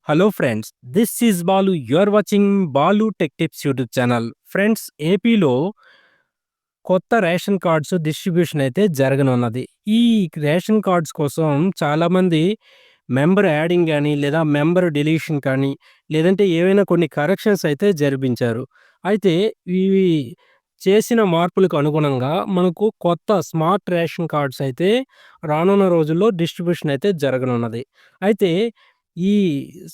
Hello friends, this is Balu. You are watching Balu tech tips YouTube channel. Friends, ఏపీలో కొత్త ration cards distribution అయితే జరగనున్నది. ఈ ration cards కోసం చాలామంది మెంబర్ యాడింగ్ గానీ, లేదా మెంబర్ డిలీషన్ కానీ, లేదంటే ఏవైనా కొన్ని కరెక్షన్స్ అయితే జరిపించారు. అయితే ఇవి చేసిన మార్పులకు అనుగుణంగా మనకు కొత్త స్మార్ట్ రేషన్ కార్డ్స్ అయితే రానున్న రోజుల్లో డిస్ట్రిబ్యూషన్ అయితే జరగనున్నది. అయితే ఈ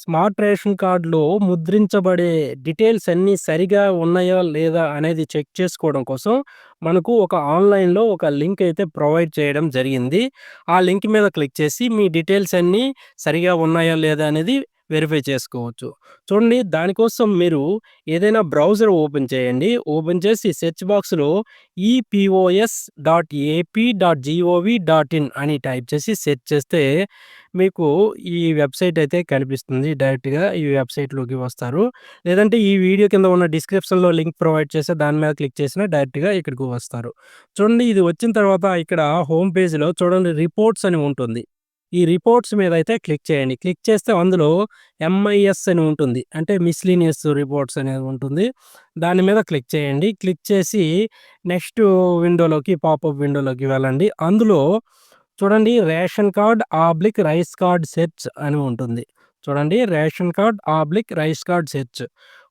స్మార్ట్ రేషన్ కార్డ్‌లో ముద్రించబడే డీటెయిల్స్ అన్నీ సరిగా ఉన్నాయా? లేదా? అనేది చెక్ చేసుకోవడం కోసం మనకు ఒక ఆన్‌లైన్‌లో ఒక లింక్ అయితే ప్రొవైడ్ చేయడం జరిగింది. ఆ లింక్ మీద క్లిక్ చేసి మీ డీటెయిల్స్ అన్నీ సరిగా ఉన్నాయా? లేదా? అనేది వెరిఫై చేసుకోవచ్చు. చూడండి, దానికోసం మీరు ఏదైనా బ్రౌజర్ ఓపెన్ చేయండి. ఓపెన్ చేసి సెర్చ్ బాక్స్‌లో epos.ap.gov.in అని టైప్ చేసి సెర్చ్ చేస్తే మీకు ఈ వెబ్‌సైట్ అయితే కనిపిస్తుంది. డైరెక్ట్‌గా ఈ వెబ్‌సైట్‌లోకి వస్తారు. లేదంటే ఈ వీడియో కింద ఉన్న డిస్క్రిప్షన్‌లో లింక్ ప్రొవైడ్ చేస్తే దాని మీద క్లిక్ చేసినా డైరెక్ట్‌గా ఇక్కడికి వస్తారు. చూడండి, ఇది వచ్చిన తర్వాత ఇక్కడ హోమ్ పేజ్‌లో చూడండి, రిపోర్ట్స్ అని ఉంటుంది. ఈ రిపోర్ట్స్ మీద అయితే క్లిక్ చేయండి. క్లిక్ చేస్తే అందులో ఎంఐఎస్ అని ఉంటుంది. అంటే మిస్‌లీనియస్ రిపోర్ట్స్ అనేది ఉంటుంది. దాని మీద క్లిక్ చేయండి. క్లిక్ చేసి నెక్స్ట్ పాపప్ విండోలోకి వెళ్ళండి. అందులో చూడండి, ration curd rice card search అని ఉంటుంది. చూడండి, ration curd rice card search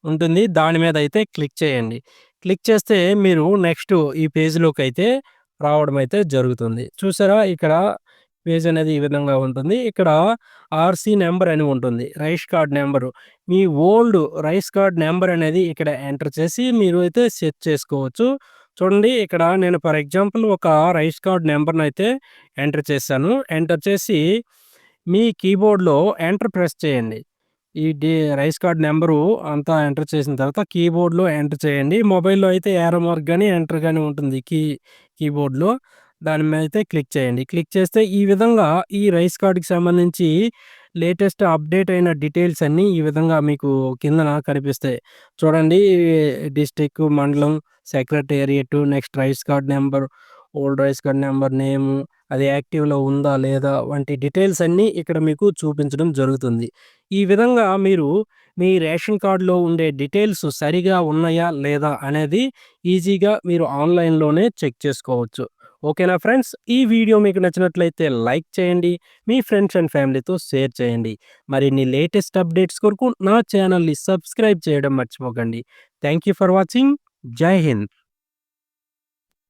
ఉంటుంది. దాని మీద అయితే క్లిక్ చేయండి. క్లిక్ చేస్తే మీరు నెక్స్ట్ ఈ పేజ్‌లోకి అయితే రావడం అయితే జరుగుతుంది. చూసారా, ఇక్కడ పేజ్ అనేది ఈ విధంగా ఉంటుంది. ఇక్కడ ఆర్‌సీ నంబర్ అని ఉంటుంది. Rice card number. మీ ఓల్డ్ రైస్ కార్డ్ నంబర్ అనేది ఇక్కడ ఎంటర్ చేసి మీరు అయితే సెట్ చేసుకోవచ్చు. చూడండి, ఇక్కడ నేను ఫర్ ఎగ్జాంపుల్ ఒక రైస్ కార్డ్ నంబర్‌నైతే ఎంటర్ చేశాను. ఎంటర్ చేసి మీ కీబోర్డ్‌లో ఎంటర్ ప్రెస్ చేయండి. ఈ రైస్ కార్డ్ నంబరు అంతా ఎంటర్ చేసిన తర్వాత కీబోర్డ్‌లో ఎంటర్ చేయండి. మొబైల్‌లో అయితే యారో మార్క్ గాని, ఎంటర్ గాని ఉంటుంది కీబోర్డ్‌లో. దాని మీద అయితే క్లిక్ చేయండి. క్లిక్ చేస్తే ఈ విధంగా ఈ రైస్ కార్డ్‌కి సంబంధించి లేటెస్ట్ అప్డేట్ అయిన డీటెయిల్స్ అన్నీ ఈ విధంగా మీకు కిందన కనిపిస్తాయి. చూడండి, డిస్ట్రిక్ట్, మండలం, secretariat, next rice card number, old rice card number, name, అది యాక్టివ్‌లో ఉందా? లేదా? వంటి డీటెయిల్స్ అన్నీ ఇక్కడ మీకు చూపించడం జరుగుతుంది. ఈ విధంగా మీరు మీ రేషన్ కార్డ్‌లో ఉండే డీటెయిల్స్ సరిగా ఉన్నాయా? లేదా? అనేది ఈజీగా మీరు ఆన్‌లైన్‌లోనే చెక్ చేసుకోవచ్చు. ఓకేనా ఫ్రెండ్స్? ఈ వీడియో మీకు నచ్చినట్లయితే లైక్ చేయండి. మీ ఫ్రెండ్స్ అండ్ ఫ్యామిలీతో షేర్ చేయండి. మరిన్ని లేటెస్ట్ అప్డేట్స్ కొరకు నా ఛానల్‌ని సబ్స్క్రైబ్ చేయడం మర్చిపోకండి. Thank you for watching. జై హింద్.